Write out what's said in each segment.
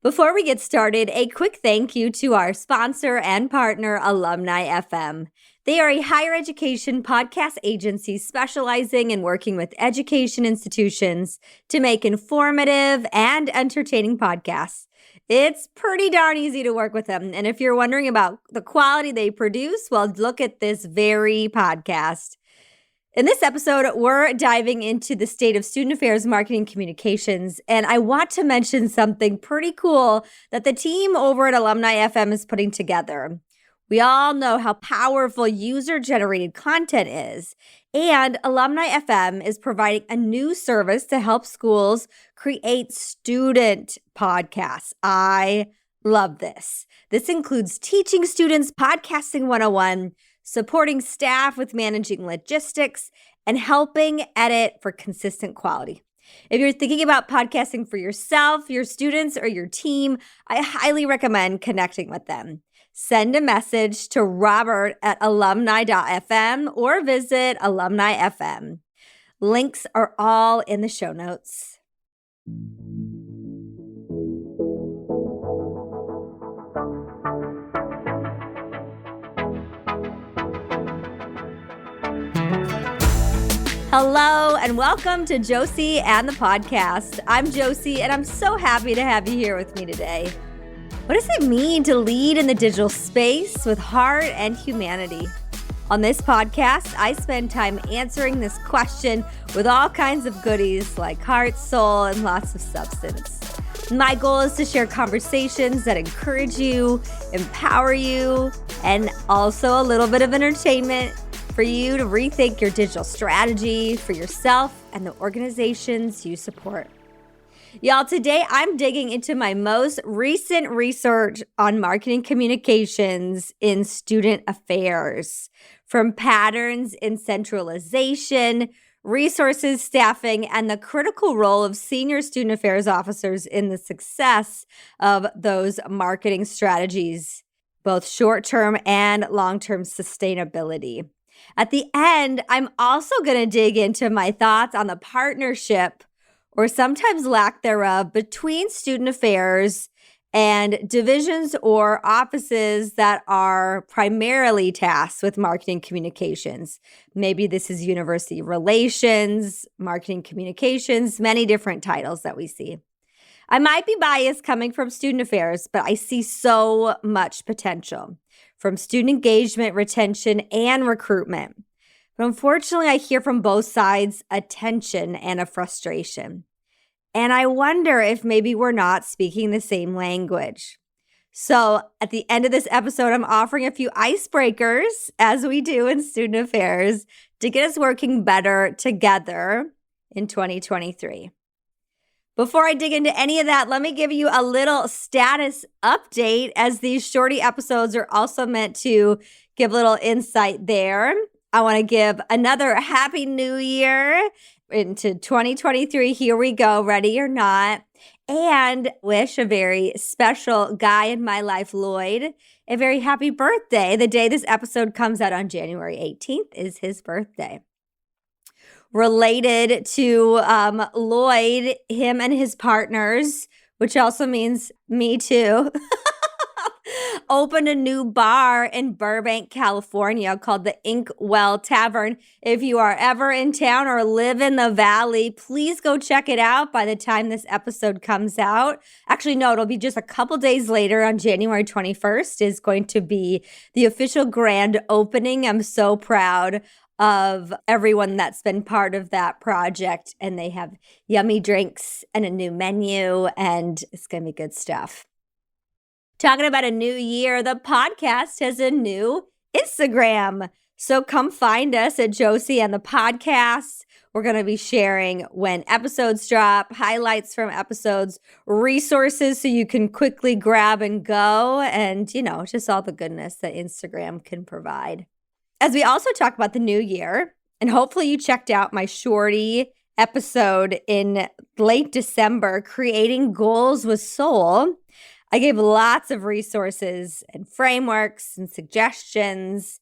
Before we get started, a quick thank you to our sponsor and partner, Alumni FM. They are a higher education podcast agency specializing in working with education institutions to make informative and entertaining podcasts. It's pretty darn easy to work with them. And if you're wondering about the quality they produce, well, look at this very podcast. In this episode, we're diving into the state of student affairs, marketing, communications, and I want to mention something pretty cool that the team over at Alumni FM is putting together. We all know how powerful user-generated content is, and Alumni FM is providing a new service to help schools create student podcasts. I love this. This includes teaching students Podcasting 101, supporting staff with managing logistics, and helping edit for consistent quality. If you're thinking about podcasting for yourself, your students, or your team, I highly recommend connecting with them. Send a message to robert@alumni.fm or visit Alumni FM. Links are all in the show notes. Hello and welcome to Josie and the podcast. I'm Josie and I'm so happy to have you here with me today. What does it mean to lead in the digital space with heart and humanity? On this podcast, I spend time answering this question with all kinds of goodies like heart, soul, and lots of substance. My goal is to share conversations that encourage you, empower you, and also a little bit of entertainment for you to rethink your digital strategy for yourself and the organizations you support. Y'all, today I'm digging into my most recent research on marketing communications in student affairs, from patterns in centralization, resources, staffing, and the critical role of senior student affairs officers in the success of those marketing strategies, both short-term and long-term sustainability. At the end, I'm also going to dig into my thoughts on the partnership, or sometimes lack thereof, between student affairs and divisions or offices that are primarily tasked with marketing communications. Maybe this is university relations, marketing communications, many different titles that we see. I might be biased coming from student affairs, but I see so much potential from student engagement, retention, and recruitment. But unfortunately, I hear from both sides a tension and a frustration. And I wonder if maybe we're not speaking the same language. So at the end of this episode, I'm offering a few icebreakers, as we do in student affairs, to get us working better together in 2023. Before I dig into any of that, let me give you a little status update, as these shorty episodes are also meant to give a little insight there. I want to give another Happy New Year into 2023. Here we go, ready or not. And wish a very special guy in my life, Lloyd, a very happy birthday. The day this episode comes out on January 18th is his birthday. Related to Lloyd, him and his partners, which also means me too, opened a new bar in Burbank, California called the Inkwell Tavern. If you are ever in town or live in the Valley, please go check it out by the time this episode comes out. Actually, no, it'll be just a couple days later on January 21st is going to be the official grand opening. I'm so proud of everyone that's been part of that project, and they have yummy drinks and a new menu, and it's going to be good stuff. Talking about a new year, the podcast has a new Instagram. So come find us at Josie and the podcast. We're going to be sharing when episodes drop, highlights from episodes, resources so you can quickly grab and go, and, just all the goodness that Instagram can provide. As we also talk about the new year, and hopefully you checked out my shorty episode in late December, Creating Goals with Soul, I gave lots of resources and frameworks and suggestions.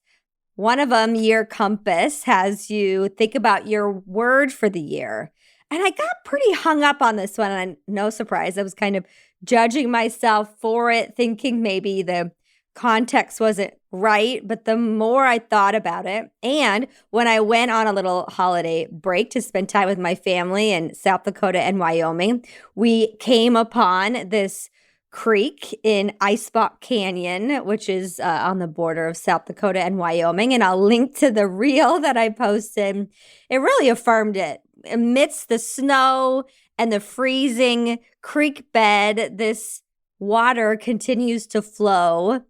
One of them, Year Compass, has you think about your word for the year. And I got pretty hung up on this one. And no surprise, I was kind of judging myself for it, thinking maybe the context wasn't right. But the more I thought about it, and when I went on a little holiday break to spend time with my family in South Dakota and Wyoming, we came upon this creek in Icebox Canyon, which is on the border of South Dakota and Wyoming. And I'll link to the reel that I posted. It really affirmed it. Amidst the snow and the freezing creek bed, this water continues to flow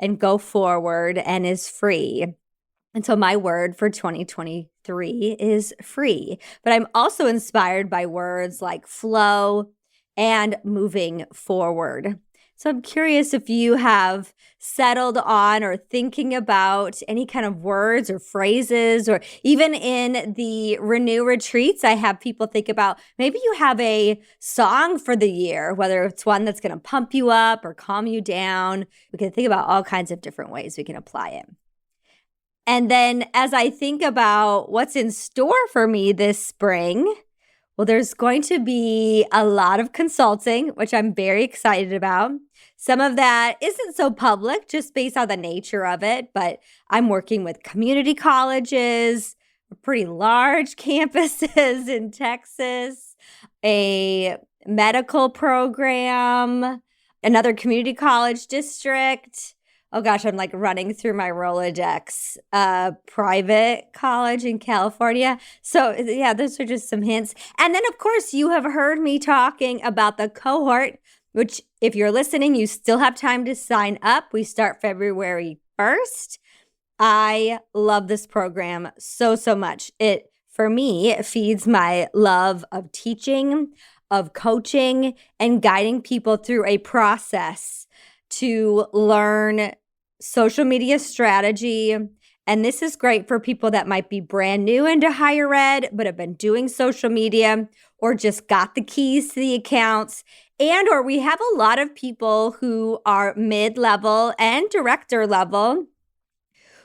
and go forward and is free. And so my word for 2023 is free. But I'm also inspired by words like flow and moving forward. So I'm curious if you have settled on or thinking about any kind of words or phrases, or even in the Renew retreats, I have people think about maybe you have a song for the year, whether it's one that's going to pump you up or calm you down. We can think about all kinds of different ways we can apply it. And then as I think about what's in store for me this spring, well, there's going to be a lot of consulting, which I'm very excited about. Some of that isn't so public just based on the nature of it, but I'm working with community colleges, pretty large campuses in Texas, a medical program, another community college district. Oh gosh, I'm like running through my Rolodex, private college in California. So yeah, those are just some hints. And then of course you have heard me talking about the cohort, which if you're listening, you still have time to sign up. We start February 1st. I love this program so much. It, for me, it feeds my love of teaching, of coaching, and guiding people through a process to learn social media strategy. And this is great for people that might be brand new into higher ed, but have been doing social media or just got the keys to the accounts. And or we have a lot of people who are mid-level and director level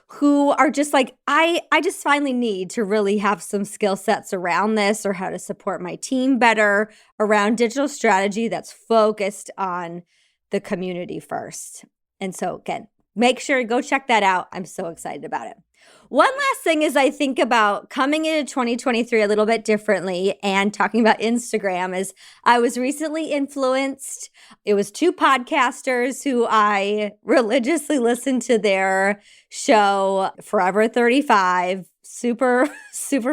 who are just like, I just finally need to really have some skill sets around this, or how to support my team better around digital strategy that's focused on the community first. And so again, make sure to go check that out. I'm so excited about it. One last thing is I think about coming into 2023 a little bit differently and talking about Instagram is I was recently influenced. It was two podcasters who I religiously listened to their show, Forever 35, super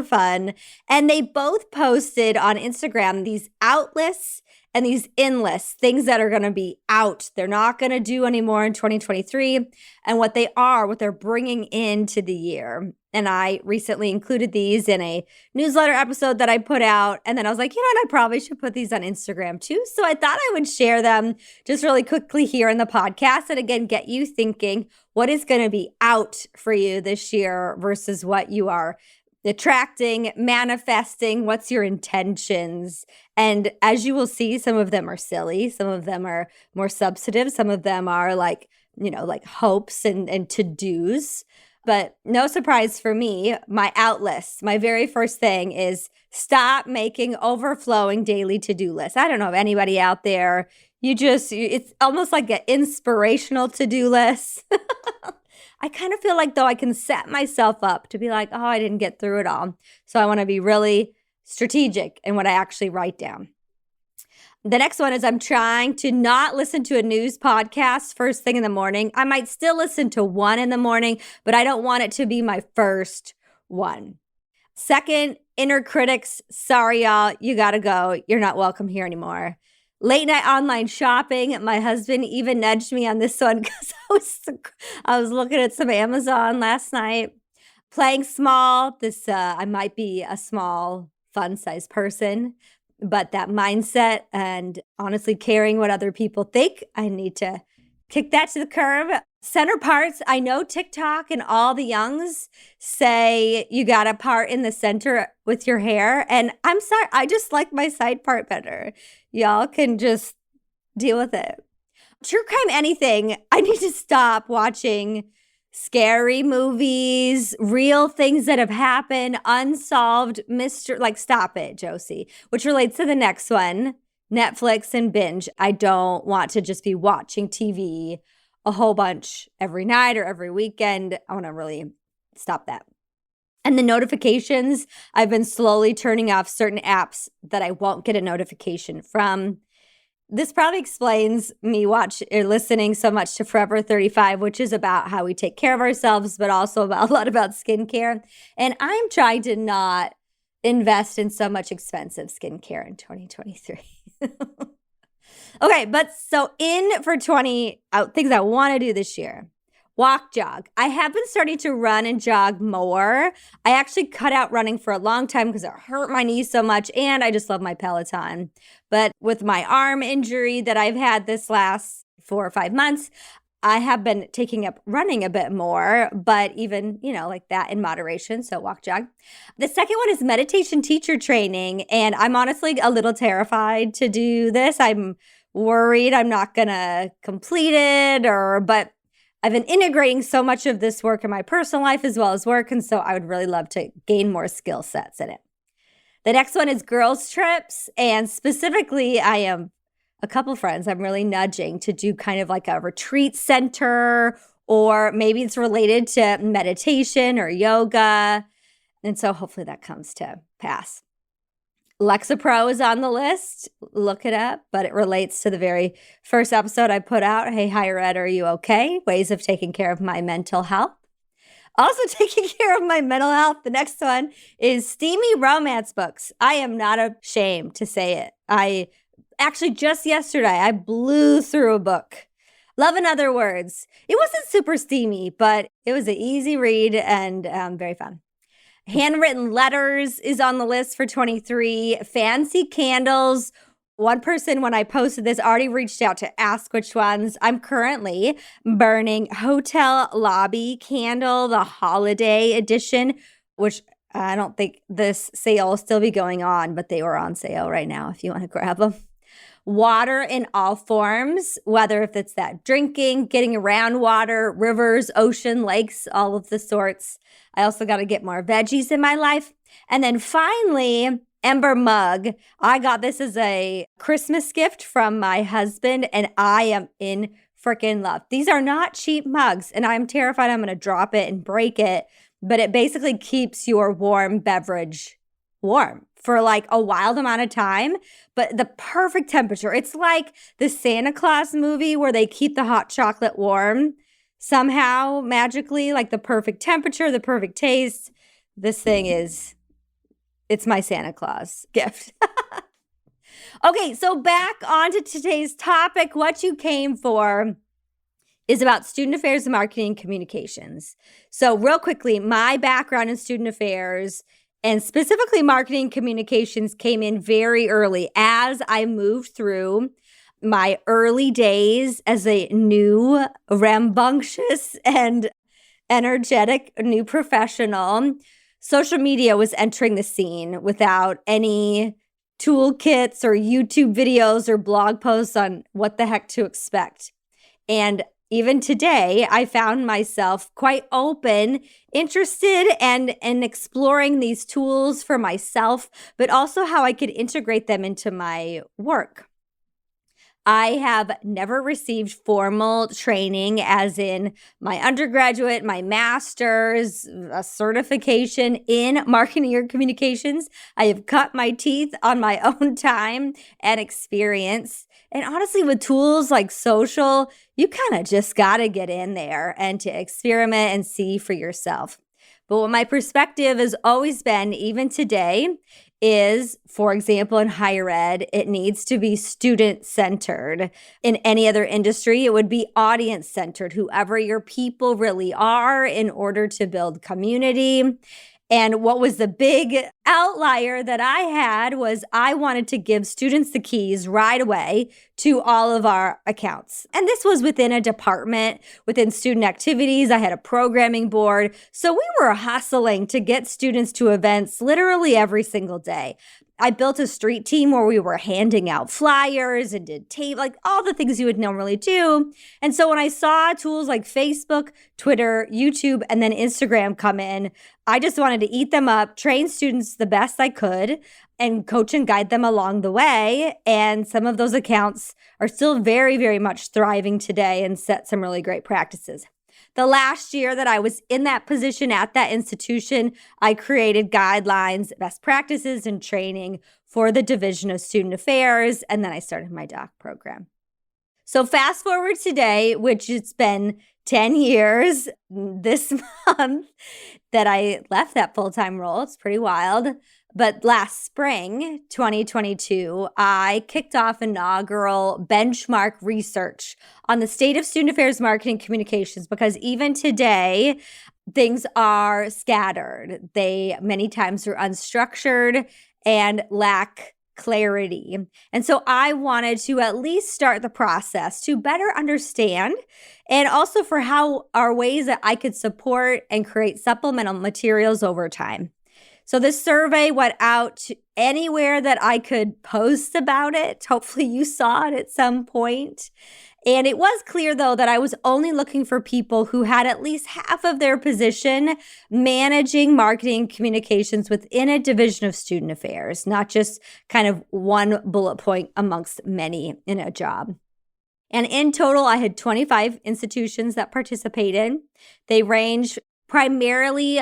fun. And they both posted on Instagram these out lists and these in lists, things that are going to be out. They're not going to do anymore in 2023. And what they're bringing into the year. And I recently included these in a newsletter episode that I put out. And then I was like, I probably should put these on Instagram too. So I thought I would share them just really quickly here in the podcast. And again, get you thinking, what is going to be out for you this year versus what you are attracting, manifesting, what's your intentions? And as you will see, some of them are silly, some of them are more substantive, some of them are like hopes and to-dos. But no surprise for me, my out list, my very first thing is stop making overflowing daily to-do lists. I don't know if anybody out there, it's almost like an inspirational to-do list. I kind of feel like though I can set myself up to be like, oh, I didn't get through it all. So I want to be really strategic in what I actually write down. The next one is I'm trying to not listen to a news podcast first thing in the morning. I might still listen to one in the morning, but I don't want it to be my first one. Second, inner critics, sorry, y'all, you got to go. You're not welcome here anymore. Late night online shopping. My husband even nudged me on this one because I was looking at some Amazon last night. Playing small. I might be a small, fun-sized person, but that mindset and honestly caring what other people think, I need to kick that to the curb. Center parts. I know TikTok and all the youngs say you got to part in the center with your hair. And I'm sorry, I just like my side part better. Y'all can just deal with it. True crime anything. I need to stop watching scary movies, real things that have happened, unsolved mystery. Like, stop it, Josie. Which relates to the next one, Netflix and binge. I don't want to just be watching TV a whole bunch every night or every weekend. I want to really stop that. And the notifications, I've been slowly turning off certain apps that I won't get a notification from. This probably explains me listening so much to Forever 35, which is about how we take care of ourselves, but also a lot about skincare. And I'm trying to not invest in so much expensive skincare in 2023. Okay, but so in for things I want to do this year. Walk, jog. I have been starting to run and jog more. I actually cut out running for a long time because it hurt my knees so much, and I just love my Peloton. But with my arm injury that I've had this last 4 or 5 months, I have been taking up running a bit more, but even, like that in moderation. So walk, jog. The second one is meditation teacher training, and I'm honestly a little terrified to do this. I'm worried I'm not going to complete it, but I've been integrating so much of this work in my personal life as well as work, and so I would really love to gain more skill sets in it. The next one is girls' trips, and specifically, I am a couple friends I'm really nudging to do kind of like a retreat center, or maybe it's related to meditation or yoga, and so hopefully that comes to pass. Lexapro is on the list. Look it up, but it relates to the very first episode I put out. Hey, higher ed, are you okay? Ways of taking care of my mental health. Also taking care of my mental health. The next one is steamy romance books. I am not ashamed to say it. I actually just yesterday, I blew through a book. Love in Other Words. It wasn't super steamy, but it was an easy read and very fun. Handwritten letters is on the list for 23. Fancy candles. One person, when I posted this, already reached out to ask which ones. I'm currently burning Hotel Lobby Candle, the holiday edition, which I don't think this sale will still be going on, but they were on sale right now if you want to grab them. Water in all forms, whether if it's that drinking, getting around water, rivers, ocean, lakes, all of the sorts. I also got to get more veggies in my life. And then finally, Ember mug. I got this as a Christmas gift from my husband, and I am in freaking love. These are not cheap mugs, and I'm terrified I'm going to drop it and break it, but it basically keeps your warm beverage warm for like a wild amount of time, but the perfect temperature. It's like the Santa Claus movie where they keep the hot chocolate warm somehow magically, like the perfect temperature, the perfect taste. This thing it's my Santa Claus gift. Okay, so back onto today's topic. What you came for is about student affairs and marketing communications. So real quickly, my background in student affairs and specifically marketing communications came in very early as I moved through my early days as a new, rambunctious, and energetic new professional. Social media was entering the scene without any toolkits or YouTube videos or blog posts on what the heck to expect. And even today, I found myself quite open, interested, and exploring these tools for myself, but also how I could integrate them into my work. I have never received formal training, as in my undergraduate, my master's, a certification in marketing or communications. I have cut my teeth on my own time and experience. And honestly, with tools like social, you kind of just got to get in there and to experiment and see for yourself. But what my perspective has always been, even today, is, for example, in higher ed, it needs to be student-centered. In any other industry, it would be audience-centered, whoever your people really are, in order to build community. And what was the big outlier that I had was I wanted to give students the keys right away to all of our accounts. And this was within a department, within student activities. I had a programming board. So we were hustling to get students to events literally every single day. I built a street team where we were handing out flyers and did tape, like all the things you would normally do. And so when I saw tools like Facebook, Twitter, YouTube, and then Instagram come in, I just wanted to eat them up, train students the best I could, and coach and guide them along the way. And some of those accounts are still very, very much thriving today and set some really great practices. The last year that I was in that position at that institution, I created guidelines, best practices, and training for the Division of Student Affairs, and then I started my doc program. So fast forward today, which it's been 10 years this month that I left that full-time role. It's pretty wild. But last spring, 2022, I kicked off inaugural benchmark research on the state of student affairs, marketing, communications, because even today, things are scattered. They many times are unstructured and lack clarity. And so I wanted to at least start the process to better understand, and also for how are ways that I could support and create supplemental materials over time. So this survey went out to anywhere that I could post about it. Hopefully you saw it at some point. And it was clear, though, that I was only looking for people who had at least half of their position managing marketing communications within a division of student affairs, not just kind of one bullet point amongst many in a job. And in total, I had 25 institutions that participated. They range primarily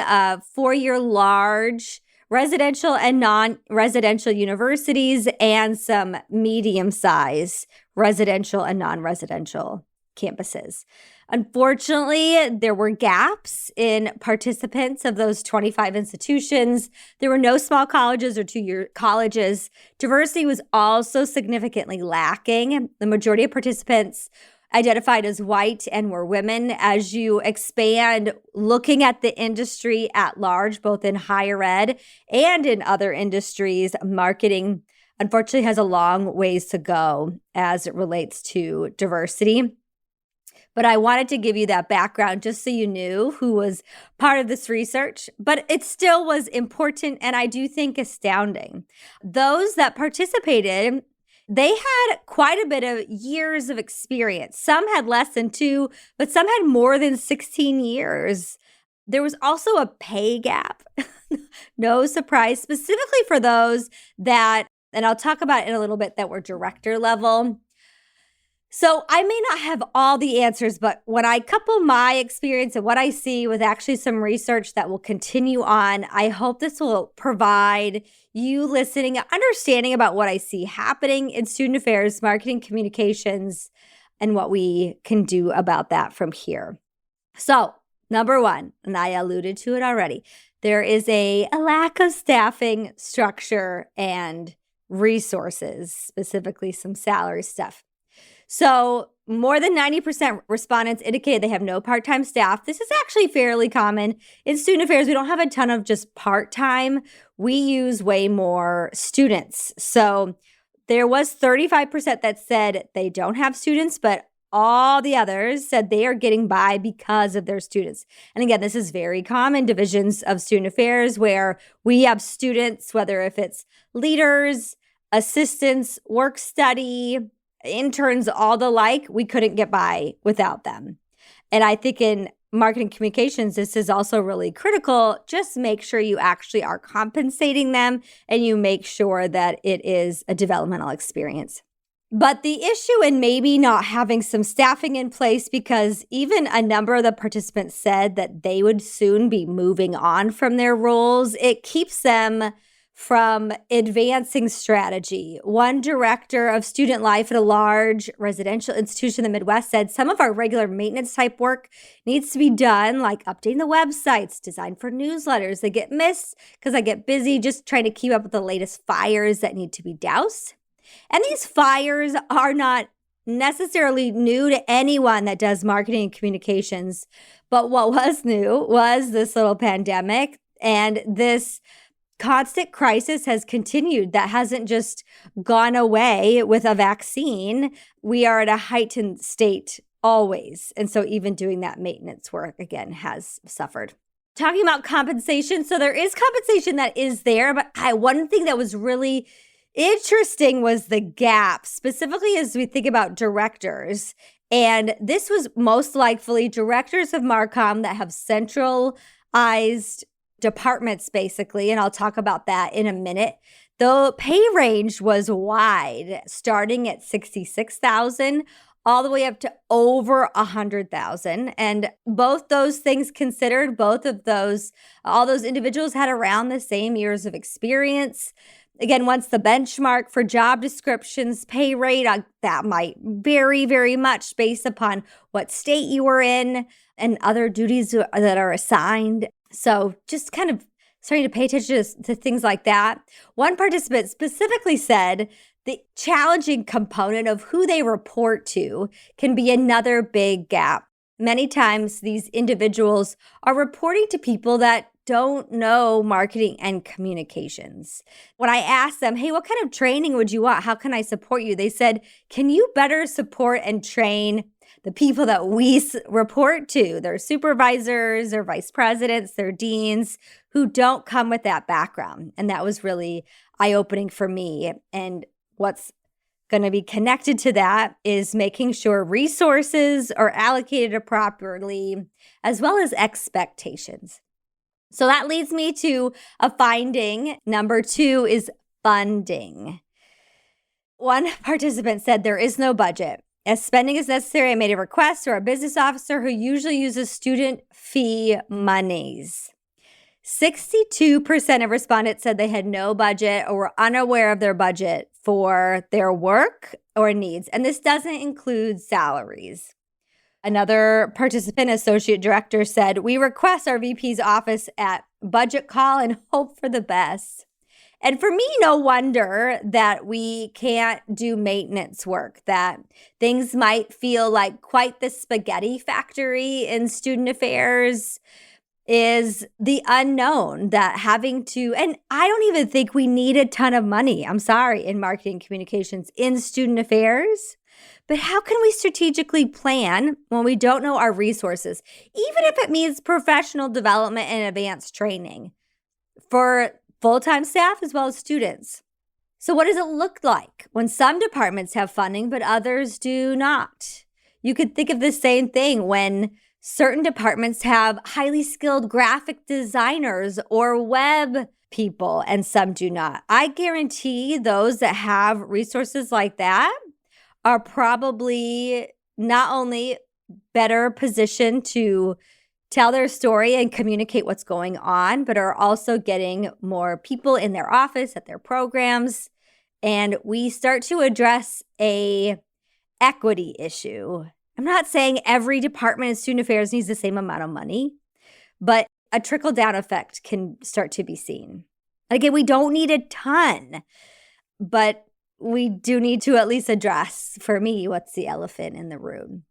four-year large residential and non-residential universities and some medium-sized residential and non-residential campuses. Unfortunately, there were gaps in participants of those 25 institutions. There were no small colleges or two-year colleges. Diversity was also significantly lacking. The majority of participants identified as white and were women. As you expand looking at the industry at large, both in higher ed and in other industries, marketing unfortunately has a long ways to go as it relates to diversity. But I wanted to give you that background just so you knew who was part of this research. But it still was important and I do think astounding. Those that participated, they had quite a bit of years of experience. Some had less than 2, but some had more than 16 years. There was also a pay gap. No surprise, specifically for those that, and I'll talk about in a little bit, that were director level. So I may not have all the answers, but when I couple my experience and what I see with actually some research that will continue on, I hope this will provide you listening, understanding about what I see happening in student affairs, marketing, communications, and what we can do about that from here. So number one, and I alluded to it already, there is a lack of staffing, structure, and resources, specifically some salary stuff. So more than 90% respondents indicated they have no part-time staff. This is actually fairly common. In student affairs, we don't have a ton of just part-time. We use way more students. So there was 35% that said they don't have students, but all the others said they are getting by because of their students. And again, this is very common divisions of student affairs where we have students, whether if it's leaders, assistants, work study, interns, all the like, we couldn't get by without them. And I think in marketing communications, this is also really critical. Just make sure you actually are compensating them and you make sure that it is a developmental experience. But the issue in maybe not having some staffing in place, because even a number of the participants said that they would soon be moving on from their roles, it keeps them from advancing strategy. One director of student life at a large residential institution in the Midwest said, some of our regular maintenance type work needs to be done, like updating the websites, design for newsletters. They get missed because I get busy just trying to keep up with the latest fires that need to be doused. And these fires are not necessarily new to anyone that does marketing and communications. But what was new was this little pandemic, and this constant crisis has continued. That hasn't just gone away with a vaccine. We are at a heightened state always. And so even doing that maintenance work, again, has suffered. talking about compensation. So there is compensation that is there, but one thing that was really interesting was the gap, specifically as we think about directors. And this was most likely directors of MarComm that have centralized departments, basically. And I'll talk about that in a minute. The pay range was wide, starting at $66,000 all the way up to over $100,000. And both those things considered, all those individuals had around the same years of experience. Again, once the benchmark for job descriptions, pay rate, that might vary very much based upon what state you were in and other duties that are assigned. So just kind of starting to pay attention to things like that. One participant specifically said the challenging component of who they report to can be another big gap. Many times these individuals are reporting to people that don't know marketing and communications. When I asked them, hey, what kind of training would you want? How can I support you? They said, can you better support and train the people that we report to, their supervisors, their vice presidents, their deans, who don't come with that background? And that was really eye-opening for me. And what's going to be connected to that is making sure resources are allocated properly, as well as expectations. So that leads me to a finding. Number 2 is funding. One participant said there is no budget. As spending is necessary, I made a request to our business officer who usually uses student fee monies. 62% of respondents said they had no budget or were unaware of their budget for their work or needs. And this doesn't include salaries. Another participant, associate director, said, we request our VP's office at budget call and hope for the best. And for me, no wonder that we can't do maintenance work, that things might feel like quite the spaghetti factory in student affairs is the unknown, that having to, and I don't even think we need a ton of money, in marketing communications in student affairs. But how can we strategically plan when we don't know our resources, even if it means professional development and advanced training for full-time staff as well as students? So what does it look like when some departments have funding but others do not? You could think of the same thing when certain departments have highly skilled graphic designers or web people and some do not. I guarantee those that have resources like that are probably not only better positioned to tell their story and communicate what's going on, but are also getting more people in their office, at their programs. And we start to address a equity issue. I'm not saying every department in student affairs needs the same amount of money, but a trickle-down effect can start to be seen. Again, we don't need a ton, but we do need to at least address, for me, what's the elephant in the room.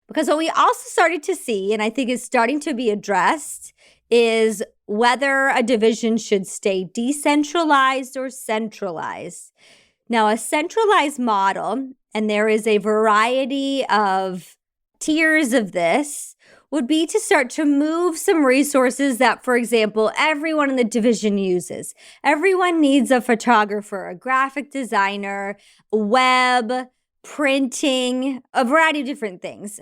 Because what we also started to see, and I think is starting to be addressed, is whether a division should stay decentralized or centralized. Now, a centralized model, and there is a variety of tiers of this, would be to start to move some resources that, for example, everyone in the division uses. Everyone needs a photographer, a graphic designer, web, printing, a variety of different things,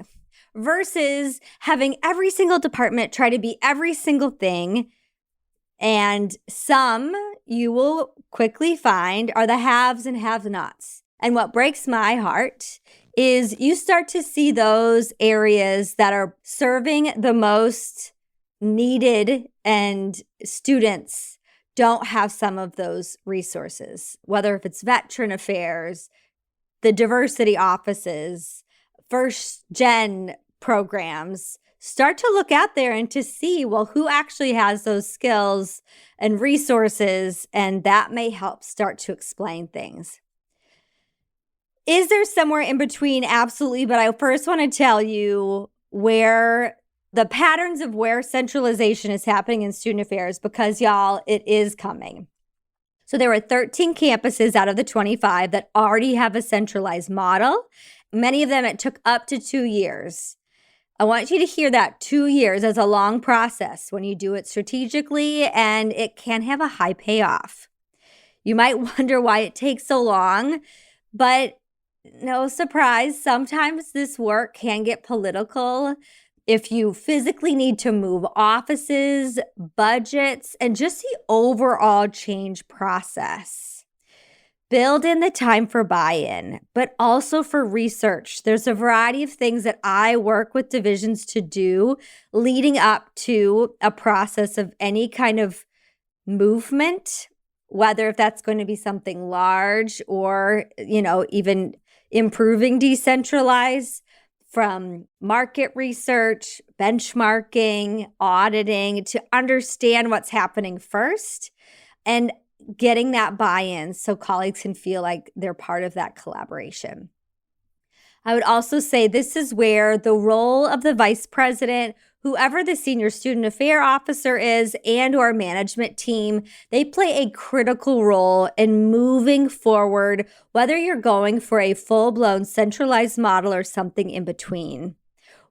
versus having every single department try to be every single thing. And some you will quickly find are the haves and have-nots. And what breaks my heart is you start to see those areas that are serving the most needed and students don't have some of those resources, whether if it's veteran affairs, the diversity offices, first gen programs. Start to look out there and to see, well, who actually has those skills and resources, and that may help start to explain things. Is there somewhere in between? Absolutely. But I first want to tell you where the patterns of where centralization is happening in student affairs, because y'all, it is coming. So there were 13 campuses out of the 25 that already have a centralized model. Many of them, it took up to 2 years I want you to hear that 2 years as a long process when you do it strategically, and it can have a high payoff. You might wonder why it takes so long, but no surprise, sometimes this work can get political if you physically need to move offices, budgets, and just the overall change process. Build in the time for buy-in, but also for research. There's a variety of things that I work with divisions to do leading up to a process of any kind of movement, whether if that's going to be something large or, even improving decentralized, from market research, benchmarking, auditing, to understand what's happening first and getting that buy-in so colleagues can feel like they're part of that collaboration. I would also say this is where the role of the vice president, whoever the senior student affairs officer is, and or management team, they play a critical role in moving forward, whether you're going for a full-blown centralized model or something in between.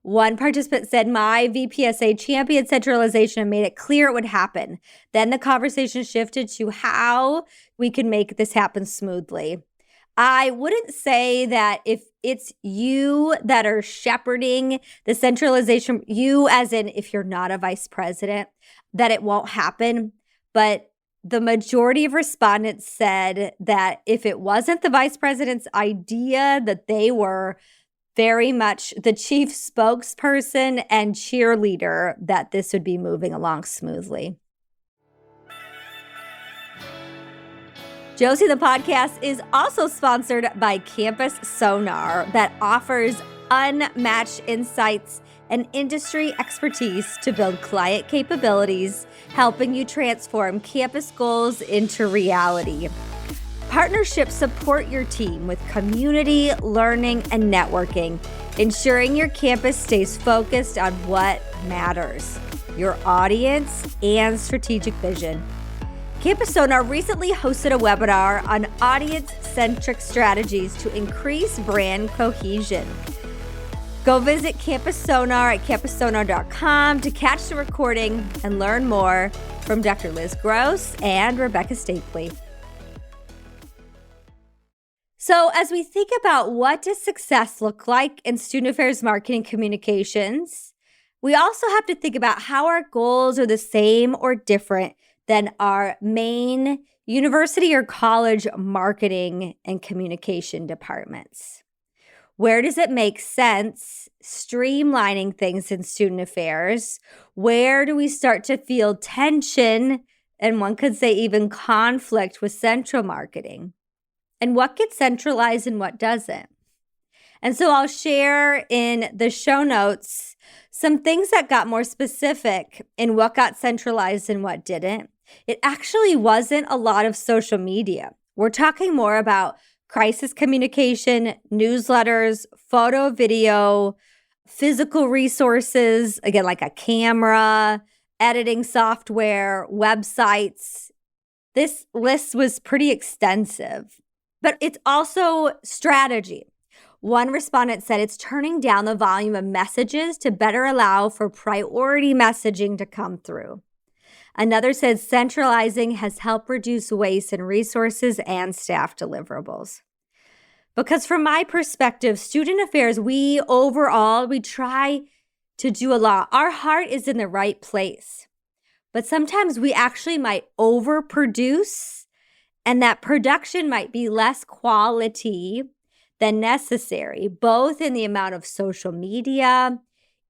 One participant said, my VPSA championed centralization and made it clear it would happen. Then the conversation shifted to how we can make this happen smoothly. I wouldn't say that if it's you that are shepherding the centralization, you as in if you're not a vice president, that it won't happen. But the majority of respondents said that if it wasn't the vice president's idea, that they were very much the chief spokesperson and cheerleader, that this would be moving along smoothly. Josie the podcast is also sponsored by Campus Sonar, that offers unmatched insights and industry expertise to build client capabilities, helping you transform campus goals into reality. Partnerships support your team with community, learning, and networking, ensuring your campus stays focused on what matters, your audience and strategic vision. Campus Sonar recently hosted a webinar on audience-centric strategies to increase brand cohesion. Go visit Campus Sonar at campussonar.com to catch the recording and learn more from Dr. Liz Gross and Rebecca Stapley. So as we think about what does success look like in student affairs, marketing, communications, we also have to think about how our goals are the same or different than our main university or college marketing and communication departments. Where does it make sense streamlining things in student affairs? Where do we start to feel tension, and one could say even conflict with central marketing? And what gets centralized and what doesn't? And so I'll share in the show notes some things that got more specific in what got centralized and what didn't. It actually wasn't a lot of social media. We're talking more about crisis communication, newsletters, photo, video, physical resources, again, like a camera, editing software, websites. This list was pretty extensive, but it's also strategy. One respondent said it's turning down the volume of messages to better allow for priority messaging to come through. Another said centralizing has helped reduce waste in resources and staff deliverables. Because from my perspective, student affairs, we try to do a lot. Our heart is in the right place. But sometimes we actually might overproduce, and that production might be less quality than necessary, both in the amount of social media,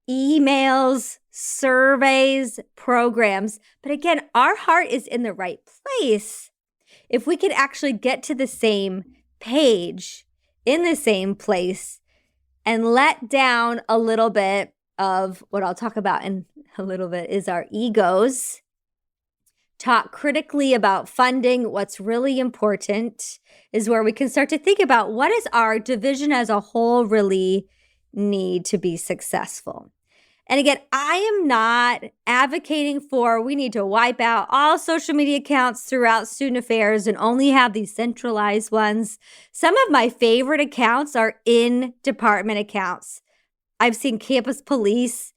emails, surveys, programs. But again, our heart is in the right place. If we could actually get to the same page, in the same place, and let down a little bit of what I'll talk about in a little bit is our egos, talk critically about funding, what's really important is where we can start to think about what does our division as a whole really need to be successful. And again, I am not advocating for we need to wipe out all social media accounts throughout student affairs and only have these centralized ones. Some of my favorite accounts are in department accounts. I've seen campus police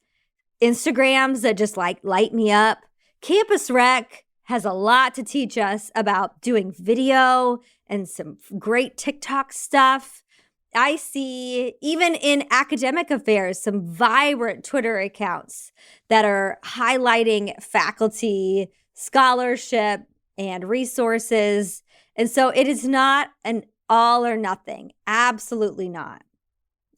Instagrams that just like light me up. Campus Rec has a lot to teach us about doing video and some great TikTok stuff. I see, even in academic affairs, some vibrant Twitter accounts that are highlighting faculty, scholarship, and resources. And so it is not an all or nothing. Absolutely not.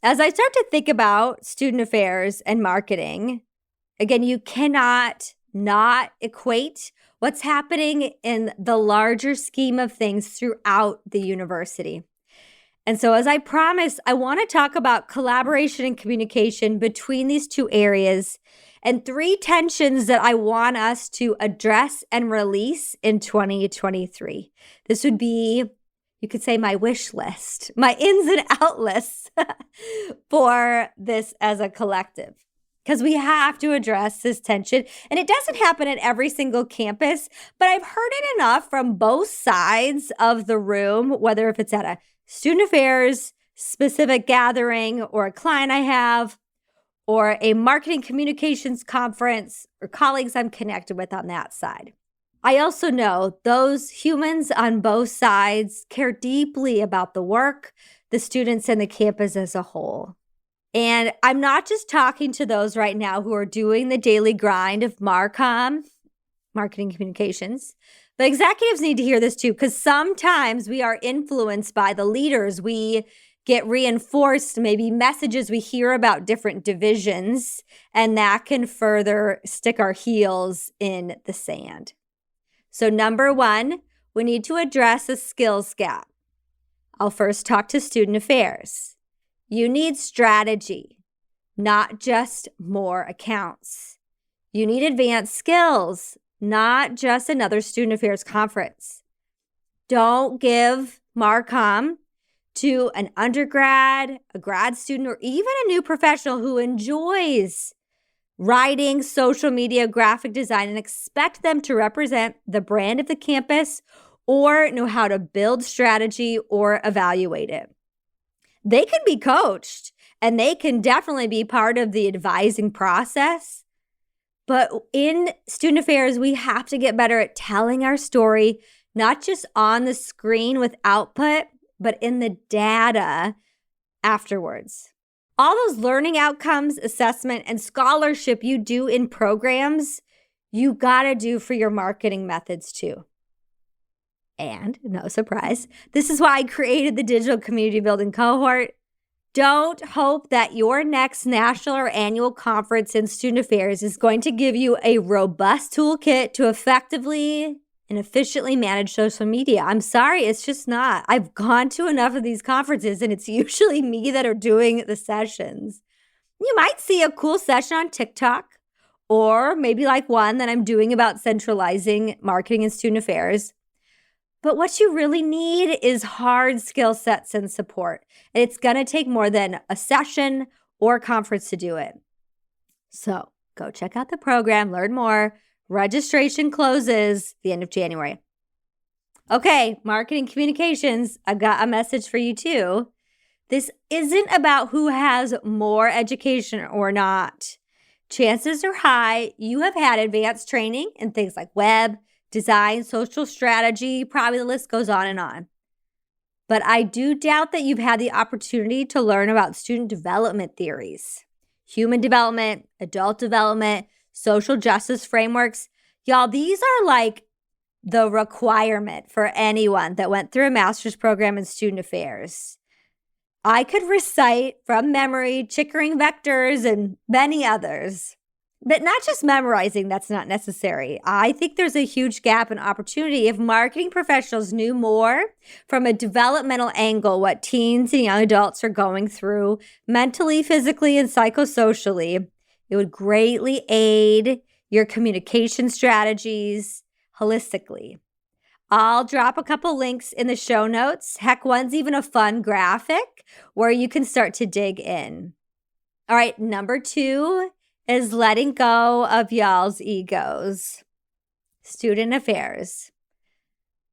As I start to think about student affairs and marketing, again, you cannot not equate what's happening in the larger scheme of things throughout the university. And so, as I promised, I want to talk about collaboration and communication between these two areas and 3 tensions that I want us to address and release in 2023. This would be, you could say, my wish list, my ins and out lists for this as a collective. Because we have to address this tension. And it doesn't happen at every single campus, but I've heard it enough from both sides of the room, whether if it's at a student affairs specific gathering or a client I have, or a marketing communications conference or colleagues I'm connected with on that side. I also know those humans on both sides care deeply about the work, the students, and the campus as a whole. And I'm not just talking to those right now who are doing the daily grind of MarComm, marketing communications, but executives need to hear this too, because sometimes we are influenced by the leaders. We get reinforced, maybe messages we hear about different divisions, and that can further stick our heels in the sand. So number 1, we need to address a skills gap. I'll first talk to student affairs. You need strategy, not just more accounts. You need advanced skills, not just another student affairs conference. Don't give MarComm to an undergrad, a grad student, or even a new professional who enjoys writing, social media, graphic design, and expect them to represent the brand of the campus or know how to build strategy or evaluate it. They can be coached and they can definitely be part of the advising process. But in student affairs, we have to get better at telling our story, not just on the screen with output, but in the data afterwards. All those learning outcomes, assessment, and scholarship you do in programs, you gotta do for your marketing methods too. And no surprise, this is why I created the digital community building cohort. Don't hope that your next national or annual conference in student affairs is going to give you a robust toolkit to effectively and efficiently manage social media. I'm sorry, it's just not. I've gone to enough of these conferences and it's usually me that are doing the sessions. You might see a cool session on TikTok or maybe like one that I'm doing about centralizing marketing and student affairs. But what you really need is hard skill sets and support. And it's going to take more than a session or conference to do it. So go check out the program, learn more. Registration closes the end of January. Okay, marketing communications, I've got a message for you too. This isn't about who has more education or not. Chances are high you have had advanced training in things like web, design, social strategy, probably the list goes on and on. But I do doubt that you've had the opportunity to learn about student development theories, human development, adult development, social justice frameworks. Y'all, these are like the requirement for anyone that went through a master's program in student affairs. I could recite from memory Chickering vectors and many others. But not just memorizing, that's not necessary. I think there's a huge gap in opportunity if marketing professionals knew more from a developmental angle what teens and young adults are going through mentally, physically, and psychosocially. It would greatly aid your communication strategies holistically. I'll drop a couple links in the show notes. Heck, one's even a fun graphic where you can start to dig in. All right, number 2 is letting go of y'all's egos. Student affairs.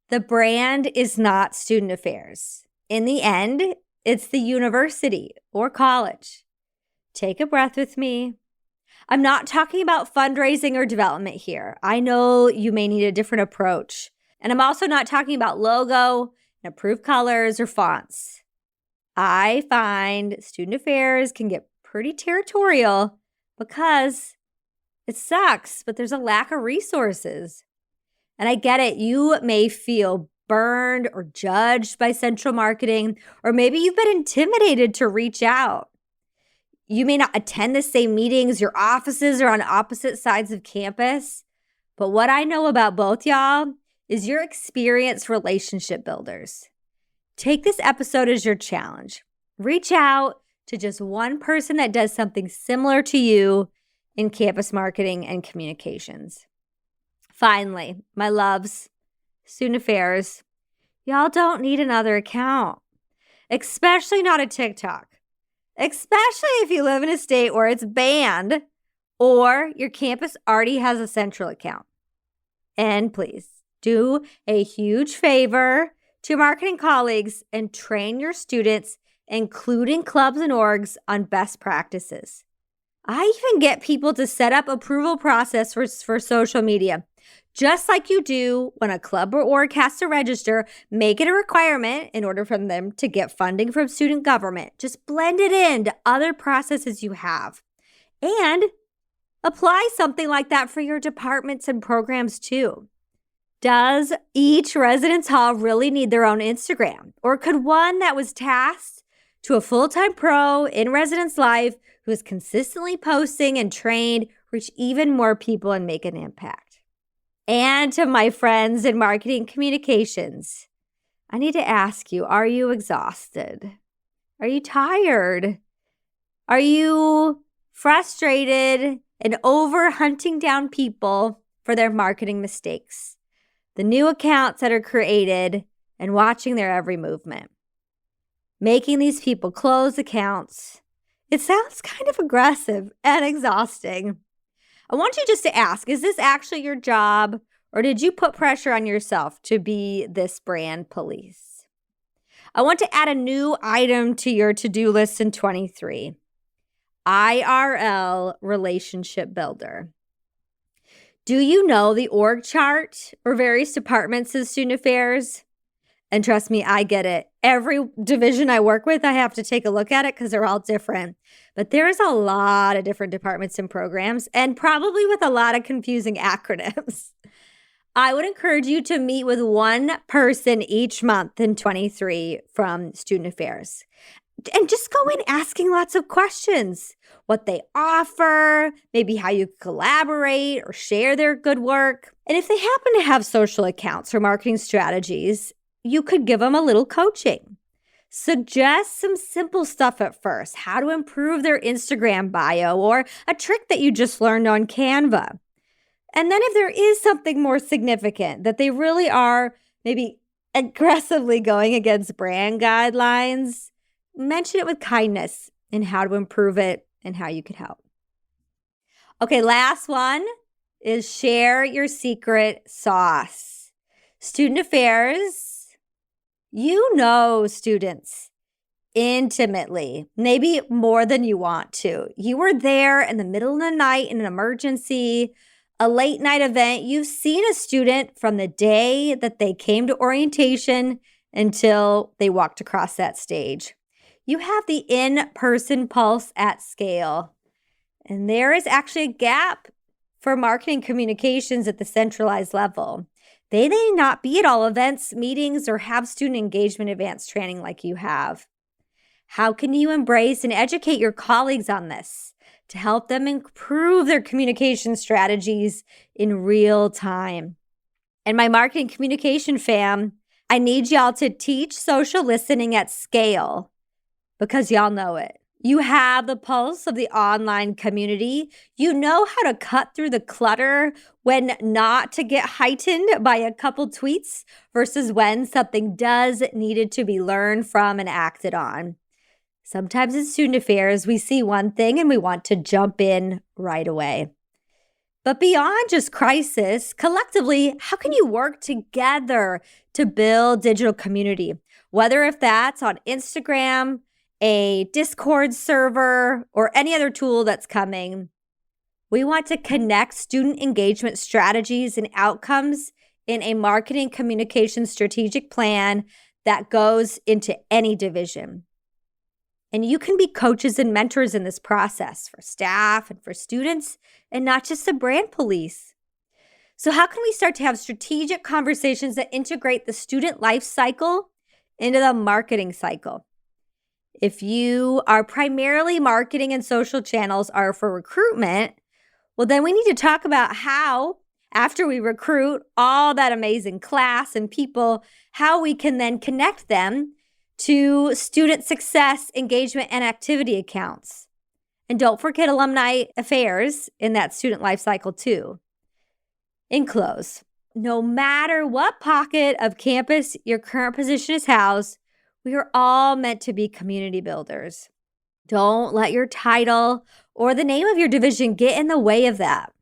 The brand is not student affairs. In the end, it's the university or college. Take a breath with me. I'm not talking about fundraising or development here. I know you may need a different approach. And I'm also not talking about logo and approved colors or fonts. I find student affairs can get pretty territorial because it sucks, but there's a lack of resources. And I get it. You may feel burned or judged by central marketing, or maybe you've been intimidated to reach out. You may not attend the same meetings. Your offices are on opposite sides of campus. But what I know about both y'all is you're experienced relationship builders. Take this episode as your challenge. Reach out to just one person that does something similar to you in campus marketing and communications. Finally, my loves, student affairs, y'all don't need another account, especially not a TikTok. Especially if you live in a state where it's banned or your campus already has a central account. And please do a huge favor to marketing colleagues and train your students, including clubs and orgs, on best practices. I even get people to set up approval process for social media. Just like you do when a club or org has to register, make it a requirement in order for them to get funding from student government. Just blend it into other processes you have. And apply something like that for your departments and programs too. Does each residence hall really need their own Instagram? Or could one that was tasked to a full-time pro in residence life who is consistently posting and trained reach even more people and make an impact? And to my friends in marketing communications, I need to ask you, are you exhausted? Are you tired? Are you frustrated and over hunting down people for their marketing mistakes? The new accounts that are created and watching their every movement. Making these people close accounts. It sounds kind of aggressive and exhausting. I want you just to ask, is this actually your job, or did you put pressure on yourself to be this brand police? I want to add a new item to your to-do list in 23. IRL relationship builder. Do you know the org chart for various departments of student affairs? And trust me, I get it. Every division I work with, I have to take a look at it because they're all different. But there's a lot of different departments and programs, and probably with a lot of confusing acronyms. I would encourage you to meet with one person each month in 23 from Student Affairs. And just go in asking lots of questions. What they offer, maybe how you collaborate or share their good work. And if they happen to have social accounts or marketing strategies, you could give them a little coaching. Suggest some simple stuff at first, how to improve their Instagram bio or a trick that you just learned on Canva. And then if there is something more significant that they really are maybe aggressively going against brand guidelines, mention it with kindness and how to improve it and how you could help. Okay, last one is share your secret sauce. Student affairs, you know students intimately, maybe more than you want to. You were there in the middle of the night in an emergency, a late night event. You've seen a student from the day that they came to orientation until they walked across that stage. You have the in-person pulse at scale. And there is actually a gap for marketing communications at the centralized level. They may not be at all events, meetings, or have student engagement advanced training like you have. How can you embrace and educate your colleagues on this to help them improve their communication strategies in real time? And my marketing communication fam, I need y'all to teach social listening at scale because y'all know it. You have the pulse of the online community. You know how to cut through the clutter when not to get heightened by a couple tweets versus when something does needed to be learned from and acted on. Sometimes in student affairs, we see one thing and we want to jump in right away. But beyond just crisis, collectively, how can you work together to build digital community? Whether if that's on Instagram a Discord server, or any other tool that's coming. We want to connect student engagement strategies and outcomes in a marketing communication strategic plan that goes into any division. And you can be coaches and mentors in this process for staff and for students, and not just the brand police. So how can we start to have strategic conversations that integrate the student life cycle into the marketing cycle? If you are primarily marketing and social channels are for recruitment, well, then we need to talk about how, after we recruit all that amazing class and people, how we can then connect them to student success, engagement, and activity accounts. And don't forget alumni affairs in that student life cycle too. In close, no matter what pocket of campus your current position is housed, we are all meant to be community builders. Don't let your title or the name of your division get in the way of that.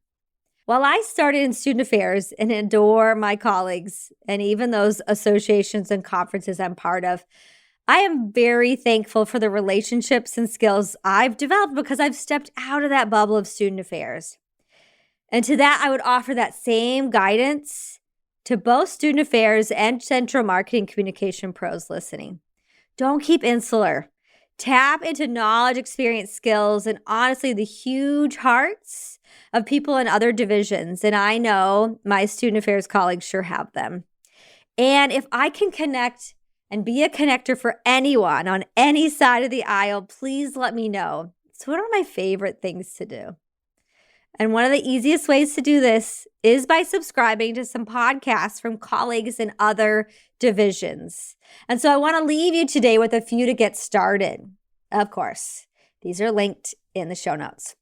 While I started in student affairs and adore my colleagues and even those associations and conferences I'm part of, I am very thankful for the relationships and skills I've developed because I've stepped out of that bubble of student affairs. And to that, I would offer that same guidance to both student affairs and central marketing communication pros listening. Don't keep insular. Tap into knowledge, experience, skills, and honestly, the huge hearts of people in other divisions. And I know my student affairs colleagues sure have them. And if I can connect and be a connector for anyone on any side of the aisle, please let me know. It's one of my favorite things to do. And one of the easiest ways to do this is by subscribing to some podcasts from colleagues in other divisions. And so I want to leave you today with a few to get started. Of course, these are linked in the show notes.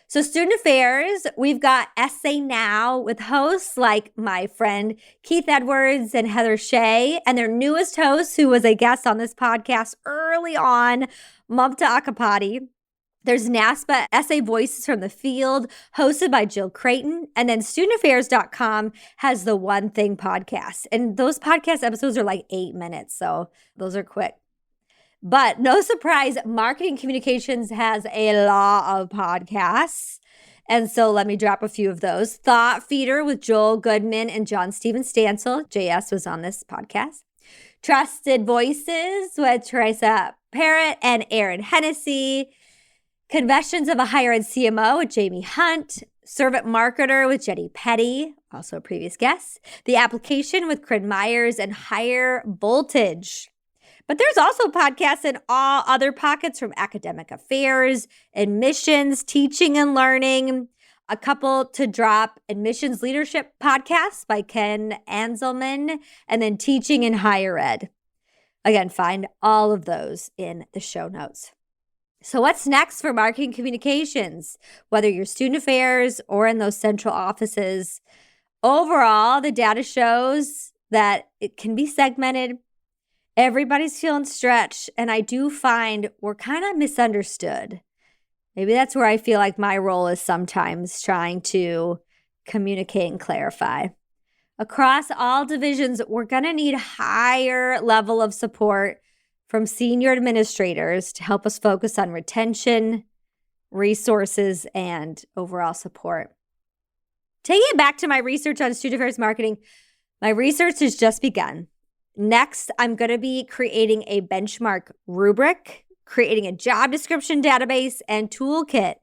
So Student Affairs, we've got Essay Now with hosts like my friend Keith Edwards and Heather Shea, and their newest host, who was a guest on this podcast early on, Mamta Akapati. There's NASPA Essay Voices from the Field, hosted by Jill Creighton. And then studentaffairs.com has the One Thing podcast. And those podcast episodes are like 8 minutes, so those are quick. But no surprise, Marketing Communications has a lot of podcasts. And so let me drop a few of those. Thought Feeder with Joel Goodman and John Steven Stansel. JS was on this podcast. Trusted Voices with Teresa Parrott and Aaron Hennessy. Confessions of a Higher Ed CMO with Jamie Hunt. Servant Marketer with Jenny Petty, also a previous guest. The Application with Crin Myers and Higher Voltage. But there's also podcasts in all other pockets from academic affairs, admissions, teaching and learning. A couple to drop admissions leadership podcasts by Ken Anselman, and then teaching in higher ed. Again, find all of those in the show notes. So what's next for marketing communications? Whether you're student affairs or in those central offices, overall, the data shows that it can be segmented. Everybody's feeling stretched, and I do find we're kind of misunderstood. Maybe that's where I feel like my role is sometimes trying to communicate and clarify. Across all divisions, we're going to need higher level of support from senior administrators to help us focus on retention, resources, and overall support. Taking it back to my research on student affairs marketing, my research has just begun. Next, I'm going to be creating a benchmark rubric, creating a job description database and toolkit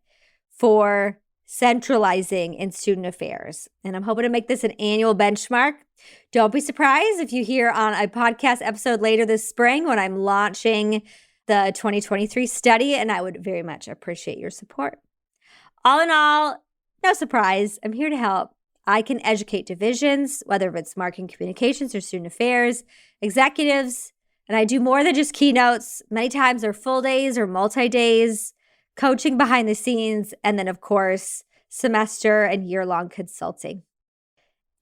for centralizing in student affairs. And I'm hoping to make this an annual benchmark. Don't be surprised if you hear on a podcast episode later this spring when I'm launching the 2023 study, and I would very much appreciate your support. All in all, no surprise, I'm here to help. I can educate divisions, whether it's marketing communications or student affairs, executives, and I do more than just keynotes. Many times they're full days or multi-days, coaching behind the scenes, and then, of course, semester and year-long consulting.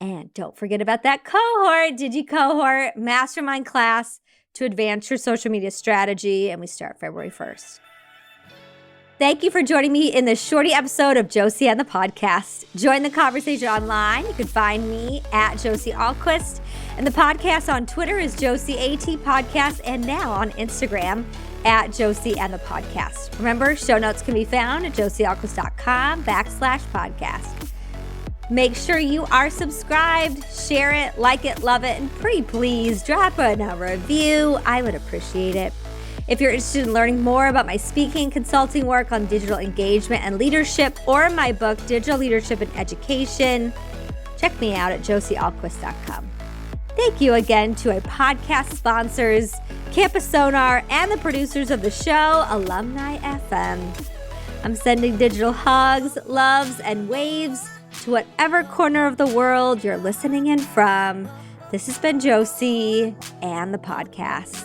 And don't forget about that cohort, Digi-Cohort Mastermind class to advance your social media strategy, and we start February 1st. Thank you for joining me in this shorty episode of Josie and the podcast. Join the conversation online. You can find me at Josie Alquist, and the podcast on Twitter is Josie AT Podcast, and now on Instagram at Josie and the podcast. Remember, show notes can be found at josiealquist.com/podcast. Make sure you are subscribed, share it, like it, love it, and pretty please drop a review. I would appreciate it. If you're interested in learning more about my speaking, consulting work on digital engagement and leadership, or my book, Digital Leadership and Education, check me out at josiealquist.com. Thank you again to our podcast sponsors, Campus Sonar, and the producers of the show, Alumni FM. I'm sending digital hugs, loves, and waves to whatever corner of the world you're listening in from. This has been Josie and the podcast.